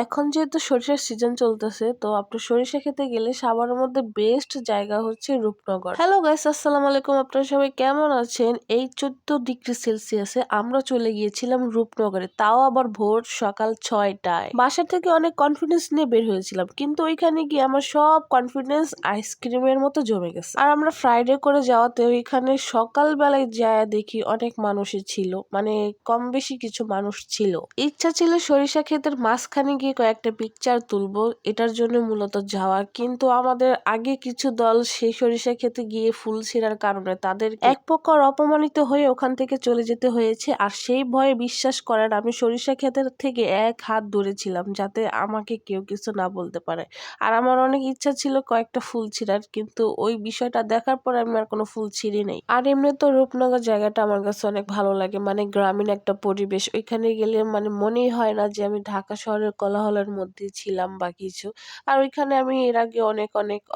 এখন যেহেতু সরিষার সিজন চলতেছে, তো আপনার সরিষা খেতে গেলে সাভারের মধ্যে বেস্ট জায়গা হচ্ছে রূপনগর। হ্যালো গাইস, আসসালামু আলাইকুম। আপনারা সবাই কেমন আছেন? এই 14 ডিগ্রি সেলসিয়াসে আমরা চলে গিয়েছিলাম রূপনগরে, তাও আবার ভোর সকাল 6টায়। বাসা থেকে অনেক কনফিডেন্স নিয়ে বের হয়েছিলাম, কিন্তু ওইখানে গিয়ে আমার সব কনফিডেন্স আইসক্রিমের মতো জমে গেছে। আর আমরা ফ্রাইডে করে যাওয়াতে ওইখানে সকালবেলায় যায় দেখি অনেক মানুষই ছিল, মানে কম বেশি কিছু মানুষ ছিল। ইচ্ছা ছিল সরিষা ক্ষেতের মাঝখানে গিয়ে কয়েকটা পিকচার তুলবো, এটার জন্য মূলত যাওয়া, কিন্তু আমাদের আগে কিছু দল সেই সরিষা ক্ষেতে গিয়ে ফুল ছিঁড়ার কারণে তাদের এক প্রকার অপমানিত হয়ে ওখান থেকে চলে যেতে হয়েছে। আর সেই ভয়ে বিশ্বাস করেন আমি সরিষা ক্ষেতের থেকে এক হাত দূরে ছিলাম, যাতে আমাকে কেউ কিছু না বলতে পারে। আর আমার অনেক ইচ্ছা ছিল কয়েকটা ফুল ছিঁড়ার, কিন্তু ওই বিষয়টা দেখার পর আমি আর কোনো ফুল ছিঁড়ি নাই। আর এমনি তো রূপনগর জায়গাটা আমার কাছে অনেক ভালো লাগে, মানে গ্রামীণ একটা পরিবেশ। ওইখানে গেলে মানে মনেই হয় না যে আমি ঢাকা শহরের কোলাহলের মধ্যে ছিলাম বা কিছু। আর ওইখানে আমি এর আগে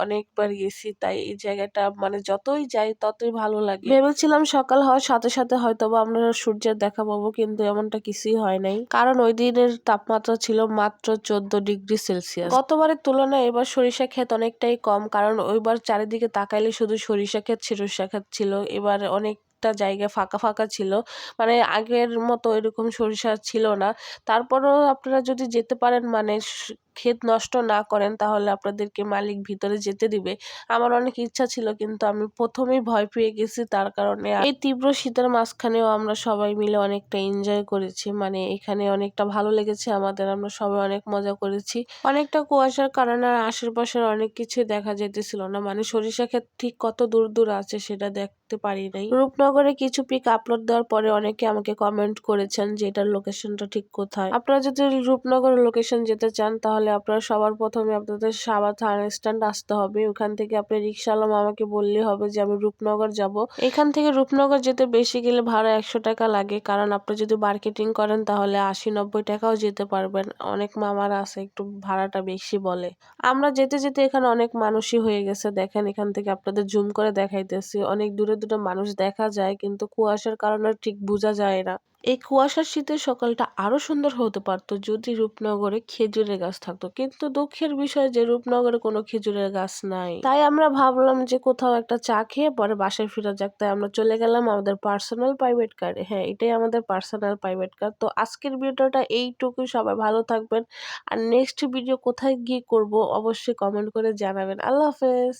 অনেকবার গেছি, তাই এই জায়গাটা মানে যতই যাই ততই ভালো লাগে। ভেবেছিলাম সকাল হওয়ার সাথে সাথে হয়তোবা আমরা সূর্যের দেখা পাবো, কিন্তু এমনটা কিছুই হয় নাই, কারণ ওই দিনের তাপমাত্রা ছিল মাত্র 14 ডিগ্রি সেলসিয়াস। গতবারের তুলনায় এবার সরিষা ক্ষেত অনেকটাই কম, কারণ ওইবার চারিদিকে তাকাইলে শুধু সরিষা ক্ষেত ছিল। এবার অনেকটা জায়গা ফাঁকা ফাঁকা ছিল, মানে আগের মতো এরকম সরিষা ছিল না। তারপরেও আপনারা যদি যেতে পারেন, মানে ক্ষেত নষ্ট না করেন, তাহলে আপনাদেরকে মালিক ভিতরে যেতে দিবে। আমার অনেক ইচ্ছা ছিল, কিন্তু আমি প্রথমেই ভয় পেয়ে গেছি, তার কারণে। এই তীব্র শীতের মাঝখানেও আমরা সবাই মিলে অনেকটা এনজয় করেছি, মানে এখানে অনেকটা ভালো লেগেছে আমাদের। আমরা সবাই অনেক মজা করেছি। অনেকটা কুয়াশার কারণে আর আশেপাশের অনেক কিছুই দেখা যেতেছিল না, মানে সরিষা ক্ষেত ঠিক কত দূর দূর আছে সেটা দেখতে পারি নাই। রূপনগরে কিছু পিক আপলোড দেওয়ার পরে অনেকে আমাকে কমেন্ট করেছেন যে এটার লোকেশনটা ঠিক কোথায়। আপনারা যদি রূপনগর লোকেশন যেতে চান, তাহলে আপনারা সবার প্রথমে আপনাদের সাভার থানা স্ট্যান্ড আসতে হবে। ওখান থেকে আপনি রিক্সাওয়ালা মামাকে বললে হবে যে আমি রূপনগর যাব। এখান থেকে রূপনগর যেতে বেশি গেলে ভাড়া 100 টাকা লাগে, কারণ আপনি যদি মার্কেটিং করেন তাহলে 80-90 টাকাও যেতে পারবেন। অনেক মামারা আছে একটু ভাড়াটা বেশি বলে। আমরা যেতে যেতে এখানে অনেক মানুষই হয়ে গেছে, দেখেন এখান থেকে আপনাদের জুম করে দেখাইতেছি। অনেক দূরে দূরে মানুষ দেখা যায়, কিন্তু কুয়াশার কারণে ঠিক বোঝা যায় না। এই কুয়াশার শীতের সকালটা আরো সুন্দর হতে পারতো যদি রূপনগরে খেজুরের গাছ থাকতো, কিন্তু দুঃখের বিষয় যে রূপনগরে কোনো খেজুরের গাছ নাই। তাই আমরা ভাবলাম যে কোথাও একটা চা খেয়ে পরে বাসায় ফিরে যাক, তাই আমরা চলে গেলাম আমাদের পার্সোনাল প্রাইভেট কারে। হ্যাঁ, এটাই আমাদের পার্সোনাল প্রাইভেট কার। তো আজকের ভিডিওটা এইটুকুই, সবাই ভালো থাকবেন। আর নেক্সট ভিডিও কোথায় গিয়ে করব অবশ্যই কমেন্ট করে জানাবেন। আল্লাহ হাফেজ।